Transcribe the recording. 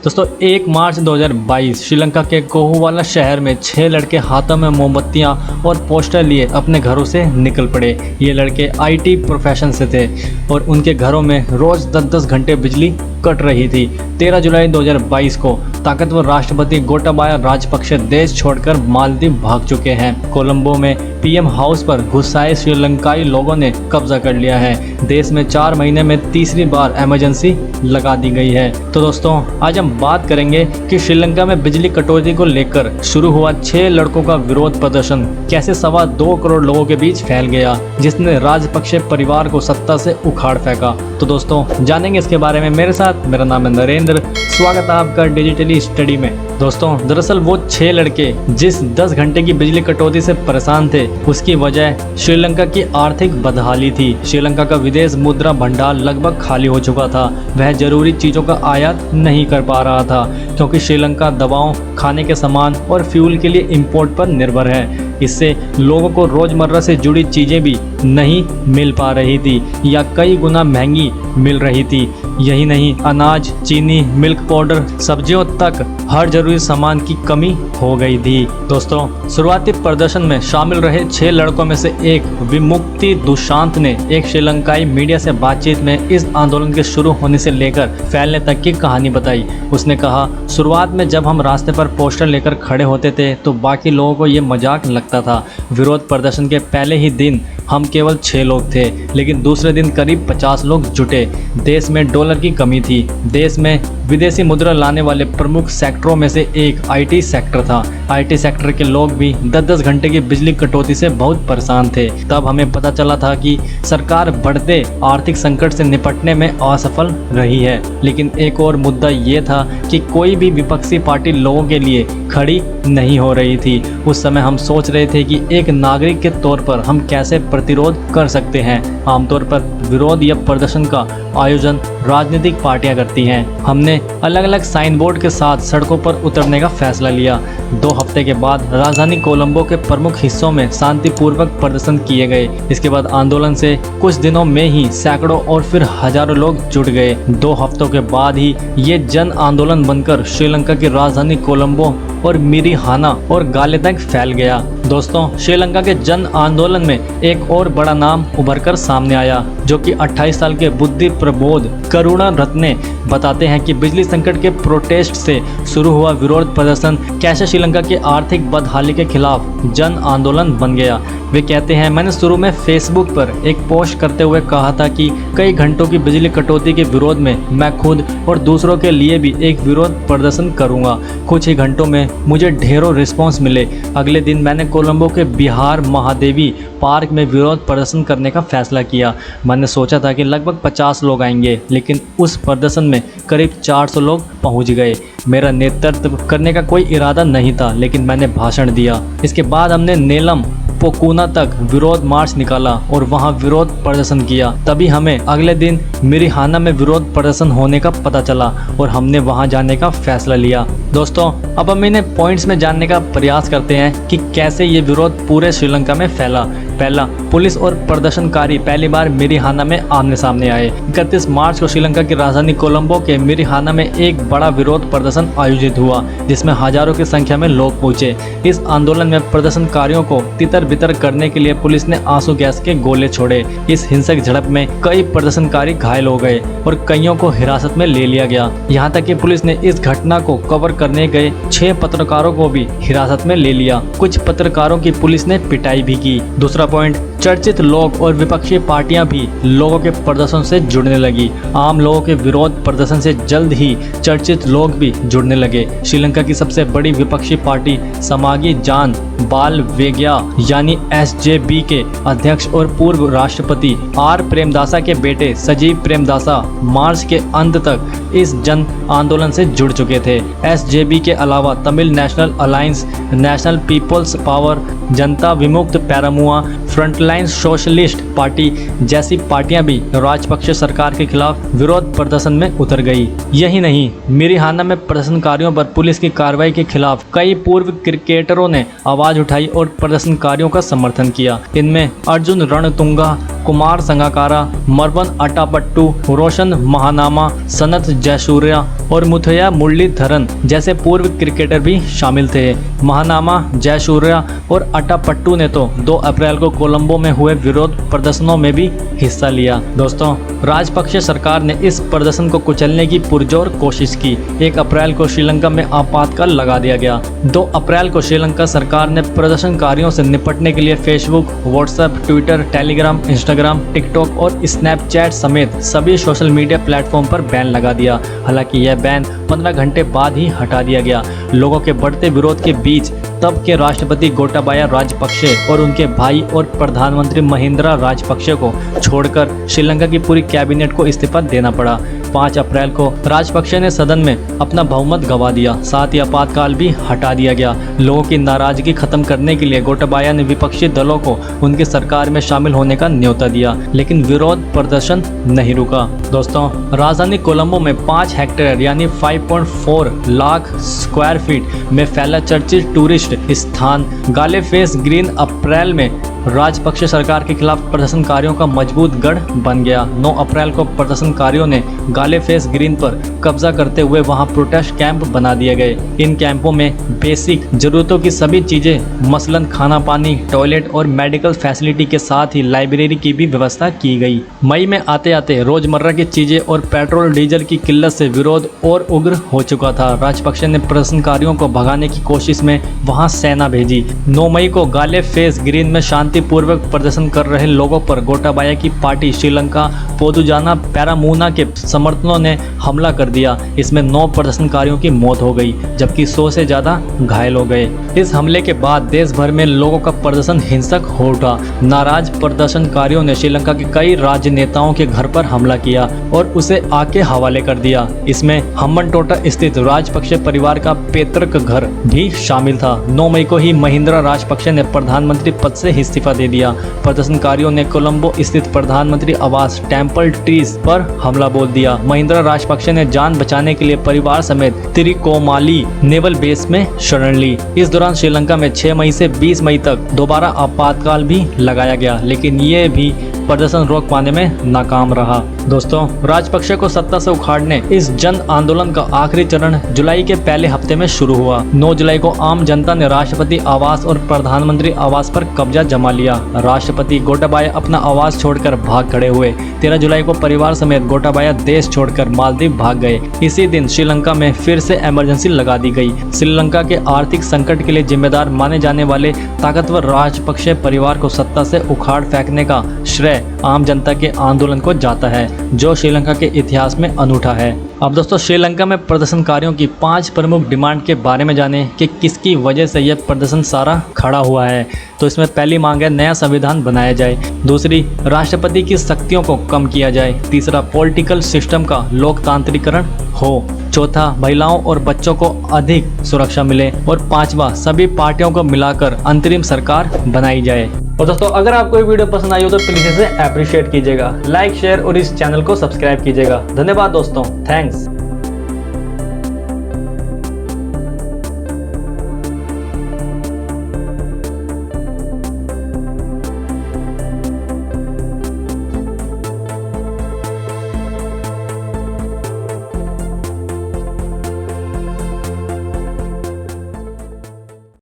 दोस्तों 1 मार्च 2022 श्रीलंका के कोहुवाला शहर में 6 लड़के हाथों में मोमबत्तियां और पोस्टर लिए अपने घरों से निकल पड़े। ये लड़के आईटी प्रोफेशन से थे और उनके घरों में रोज़ 10-10 घंटे बिजली कट रही थी। 13 जुलाई 2022 को ताकतवर राष्ट्रपति गोटाबाया राजपक्षे देश छोड़कर मालदीव भाग चुके हैं। कोलंबो में पीएम हाउस पर गुस्साए श्रीलंकाई लोगों ने कब्जा कर लिया है। देश में 4 महीने में तीसरी बार इमरजेंसी लगा दी गई है। तो दोस्तों आज हम बात करेंगे कि श्रीलंका में बिजली कटौती को लेकर शुरू हुआ 6 लड़कों का विरोध प्रदर्शन कैसे 2.25 करोड़ लोगों के बीच फैल गया, जिसने राजपक्षे परिवार को सत्ता से उखाड़ फेंका। तो दोस्तों जानेंगे इसके बारे में मेरे साथ। मेरा नाम है नरेंद्र, स्वागत है आपका डिजिटली स्टडी में। दोस्तों दरअसल वो 6 लड़के जिस 10 घंटे की बिजली कटौती से परेशान थे, उसकी वजह श्रीलंका की आर्थिक बदहाली थी। श्रीलंका का विदेश मुद्रा भंडार लगभग खाली हो चुका था। वह जरूरी चीज़ों का आयात नहीं कर पा रहा था क्योंकि श्रीलंका दवाओं, खाने के सामान और फ्यूल के लिए इंपोर्ट पर निर्भर है। इससे लोगों को रोज़मर्रा से जुड़ी चीज़ें भी नहीं मिल पा रही थी या कई गुना महंगी मिल रही थी। यही नहीं, अनाज, चीनी, मिल्क पाउडर, सब्जियों तक हर जरूरी सामान की कमी हो गई थी। दोस्तों शुरुआती प्रदर्शन में शामिल रहे 6 लड़कों में से एक विमुक्ति दुशांत ने एक श्रीलंकाई मीडिया से बातचीत में इस आंदोलन के शुरू होने से लेकर फैलने तक की कहानी बताई। उसने कहा, शुरुआत में जब हम रास्ते पर पोस्टर लेकर खड़े होते थे तो बाकी लोगों को ये मजाक लगता था। विरोध प्रदर्शन के पहले ही दिन हम केवल 6 लोग थे, लेकिन दूसरे दिन करीब 50 लोग जुटे। देश में डॉलर की कमी थी। देश में विदेशी मुद्रा लाने वाले प्रमुख सेक्टरों में से एक आईटी सेक्टर था। आईटी सेक्टर के लोग भी 10-10 घंटे की बिजली कटौती से बहुत परेशान थे। तब हमें पता चला था कि सरकार बढ़ते आर्थिक संकट से निपटने में असफल रही है। लेकिन एक और मुद्दा ये था कि कोई भी विपक्षी पार्टी लोगों के लिए खड़ी नहीं हो रही थी। उस समय हम सोच रहे थे कि एक नागरिक के तौर पर हम कैसे प्रतिरोध कर सकते हैं। आमतौर पर विरोध या प्रदर्शन का आयोजन राजनीतिक पार्टियां करती हैं। हमने अलग अलग साइन बोर्ड के साथ सड़कों पर उतरने का फैसला लिया। 2 हफ्ते के बाद राजधानी कोलंबो के प्रमुख हिस्सों में शांतिपूर्वक प्रदर्शन किए गए। इसके बाद आंदोलन से कुछ दिनों में ही सैकड़ों और फिर हजारों लोग जुट गए। 2 हफ्तों के बाद ही ये जन आंदोलन बनकर श्रीलंका की राजधानी कोलंबो और मिरिहाना और गाले तक फैल गया। दोस्तों श्रीलंका के जन आंदोलन में एक और बड़ा नाम उभरकर सामने आया, जो कि 28 साल के बुद्धि प्रबोध करुणारत्ने बताते हैं कि बिजली संकट के प्रोटेस्ट से शुरू हुआ विरोध प्रदर्शन कैसे श्रीलंका की आर्थिक बदहाली के खिलाफ जन आंदोलन बन गया। वे कहते हैं, मैंने शुरू में फेसबुक पर एक पोस्ट करते हुए कहा था कि कई घंटों की बिजली कटौती के विरोध में मैं खुद और दूसरों के लिए भी एक विरोध प्रदर्शन करूंगा। कुछ ही घंटों में मुझे ढेरों रिस्पॉन्स मिले। अगले दिन मैंने कोलंबो के बिहार महादेवी पार्क में विरोध प्रदर्शन करने का फैसला किया। मैंने सोचा था कि लगभग 50 लोग आएंगे, लेकिन उस प्रदर्शन में करीब 400 लोग पहुंच गए। मेरा नेतृत्व करने का कोई इरादा नहीं था, लेकिन मैंने भाषण दिया। इसके बाद हमने नेलम पोकुना तक विरोध मार्च निकाला और वहां विरोध प्रदर्शन किया। तभी हमें अगले दिन मिरिहाना में विरोध प्रदर्शन होने का पता चला और हमने वहां जाने का फैसला लिया। दोस्तों अब हम इन्हें पॉइंट्स में जानने का प्रयास करते हैं कि कैसे ये विरोध पूरे श्रीलंका में फैला। पहला, पुलिस और प्रदर्शनकारी पहली बार मिरिहाना में आमने सामने आए। 31 मार्च को श्रीलंका की राजधानी कोलंबो के मिरिहाना में एक बड़ा विरोध प्रदर्शन आयोजित हुआ, जिसमें हजारों की संख्या में लोग पहुंचे। इस आंदोलन में प्रदर्शनकारियों को तितर बितर करने के लिए पुलिस ने आंसू गैस के गोले छोड़े। इस हिंसक झड़प में कई प्रदर्शनकारी घायल हो गए और कईयों को हिरासत में ले लिया गया। यहाँ तक कि पुलिस ने इस घटना को कवर करने गए 6 पत्रकारों को भी हिरासत में ले लिया। कुछ पत्रकारों की पुलिस ने पिटाई भी की। दूसरा पॉइंट, चर्चित लोग और विपक्षी पार्टियां भी लोगों के प्रदर्शन से जुड़ने लगी। आम लोगों के विरोध प्रदर्शन से जल्द ही चर्चित लोग भी जुड़ने लगे। श्रीलंका की सबसे बड़ी विपक्षी पार्टी समागी जान बाल वेग्या यानी SJB के अध्यक्ष और पूर्व राष्ट्रपति R प्रेमदासा के बेटे सजीव प्रेमदासा मार्च के अंत तक इस जन आंदोलन से जुड़ चुके थे। SJB के अलावा Tamil national alliance, national peoples power, जनता विमुक्त पैरामुआ, फ्रंटलाइन सोशलिस्ट पार्टी जैसी पार्टियां भी राजपक्षे सरकार के खिलाफ विरोध प्रदर्शन में उतर गई। यही नहीं, मिरिहाना में प्रदर्शनकारियों पर पुलिस की कार्रवाई के खिलाफ कई पूर्व क्रिकेटरों ने आवाज उठाई और प्रदर्शनकारियों का समर्थन किया। इनमें अर्जुन रणतुंगा, कुमार संगाकारा, मरवन अटापट्टू, रोशन महानामा, सनत जयसूर्या और मुथैया मुरलीधरन जैसे पूर्व क्रिकेटर भी शामिल थे। महानामा, जयसूर्या और अटापट्टू ने तो 2 अप्रैल को कोलंबो में हुए विरोध प्रदर्शनों में भी हिस्सा लिया। दोस्तों, राजपक्षे सरकार ने इस प्रदर्शन को कुचलने की पुरजोर कोशिश की। 1 अप्रैल को श्रीलंका में आपातकाल लगा दिया गया। 2 अप्रैल को श्रीलंका सरकार ने प्रदर्शनकारियों से निपटने के लिए Facebook, WhatsApp, Twitter, Telegram, Instagram, TikTok और स्नैपचैट समेत सभी सोशल मीडिया प्लेटफॉर्म पर बैन लगा दिया। हालांकि यह बैन 15 घंटे बाद ही हटा दिया गया। लोगों के बढ़ते विरोध के बीच तब के राष्ट्रपति गोटाबाया राजपक्षे और उनके भाई और प्रधानमंत्री महिंद्रा राजपक्षे को छोड़कर श्रीलंका की पूरी कैबिनेट को इस्तीफा देना पड़ा। 5 अप्रैल को राजपक्षे ने सदन में अपना बहुमत गंवा दिया। साथ ही आपातकाल भी हटा दिया गया। लोगों की नाराजगी खत्म करने के लिए गोटाबाया ने विपक्षी दलों को उनकी सरकार में शामिल होने का न्योता दिया, लेकिन विरोध प्रदर्शन नहीं रुका। दोस्तों, राजधानी कोलंबो में 5 हेक्टेयर यानी 5.4 लाख स्क्वायर फीट में फैला चर्चित टूरिस्ट स्थान गालेफेस ग्रीन अप्रैल में राजपक्षे सरकार के खिलाफ प्रदर्शनकारियों का मजबूत गढ़ बन गया। 9 अप्रैल को प्रदर्शनकारियों ने गालेफेस ग्रीन पर कब्जा करते हुए वहां प्रोटेस्ट कैंप बना दिए गए। इन कैंपों में बेसिक जरूरतों की सभी चीजें मसलन खाना पानी, टॉयलेट और मेडिकल फैसिलिटी के साथ ही लाइब्रेरी की भी व्यवस्था की गई। मई में आते आते रोजमर्रा की चीजें और पेट्रोल डीजल की किल्लत से विरोध और उग्र हो चुका था। राजपक्षे ने प्रदर्शनकारियों को भगाने की कोशिश में वहां सेना भेजी। 9 मई को गालेफेस ग्रीन में शांतिपूर्वक प्रदर्शन कर रहे लोगों पर गोटाबाया की पार्टी श्रीलंका पोदुजाना पेरामूना के समर्थकों ने हमला कर दिया। इसमें 9 प्रदर्शनकारियों की मौत हो गई, जबकि 100 से ज्यादा घायल हो गए। इस हमले के बाद देश भर में लोगों का प्रदर्शन हिंसक हो उठा। नाराज प्रदर्शनकारियों ने श्रीलंका के कई राजनेताओं के घर पर हमला किया और उसे आग के हवाले कर दिया। इसमें हम्बनटोटा स्थित राजपक्षे परिवार का पैतृक घर भी शामिल था। 9 मई को ही महिंद्रा राजपक्षे ने प्रधानमंत्री पद से इस्तीफा दे दिया। प्रदर्शनकारियों ने कोलंबो स्थित प्रधानमंत्री आवास टेम्पल ट्रीज पर हमला बोल दिया। महिंद्रा राजपक्षे ने जान बचाने के लिए परिवार समेत तिरुकोमाली नेवल बेस में शरण ली। इस दौरान श्रीलंका में 6 मई से 20 मई तक दोबारा आपातकाल भी लगाया गया, लेकिन ये भी प्रदर्शन रोक पाने में नाकाम रहा। दोस्तों, राजपक्षे को सत्ता से उखाड़ने इस जन आंदोलन का आखिरी चरण जुलाई के पहले हफ्ते में शुरू हुआ। 9 जुलाई को आम जनता ने राष्ट्रपति आवास और प्रधानमंत्री आवास पर कब्जा जमा लिया। राष्ट्रपति गोटाबाया अपना आवास छोड़कर भाग खड़े हुए। 13 जुलाई को परिवार समेत गोटाबाया देश छोड़कर मालदीव भाग गए। इसी दिन श्रीलंका में फिर से इमरजेंसी लगा दी गई। श्रीलंका के आर्थिक संकट के लिए जिम्मेदार माने जाने वाले ताकतवर राजपक्षे परिवार को सत्ता से उखाड़ फेंकने का श्रेय आम जनता के आंदोलन को जाता है, जो श्रीलंका के इतिहास में अनूठा है। अब दोस्तों, श्रीलंका में प्रदर्शनकारियों की 5 प्रमुख डिमांड के बारे में जानें कि किसकी वजह से यह प्रदर्शन सारा खड़ा हुआ है। तो इसमें पहली मांग है नया संविधान बनाया जाए। दूसरी, राष्ट्रपति की शक्तियों को कम किया जाए। तीसरा, पॉलिटिकल सिस्टम का लोकतांत्रिकरण हो। चौथा, महिलाओं और बच्चों को अधिक सुरक्षा मिले। और 5वां, सभी पार्टियों को मिलाकर अंतरिम सरकार बनाई जाए। और दोस्तों, अगर आपको ये वीडियो पसंद आई हो तो प्लीज इसे अप्रिशिएट कीजिएगा, लाइक, शेयर और इस चैनल को सब्सक्राइब कीजिएगा। धन्यवाद दोस्तों, थैंक्स।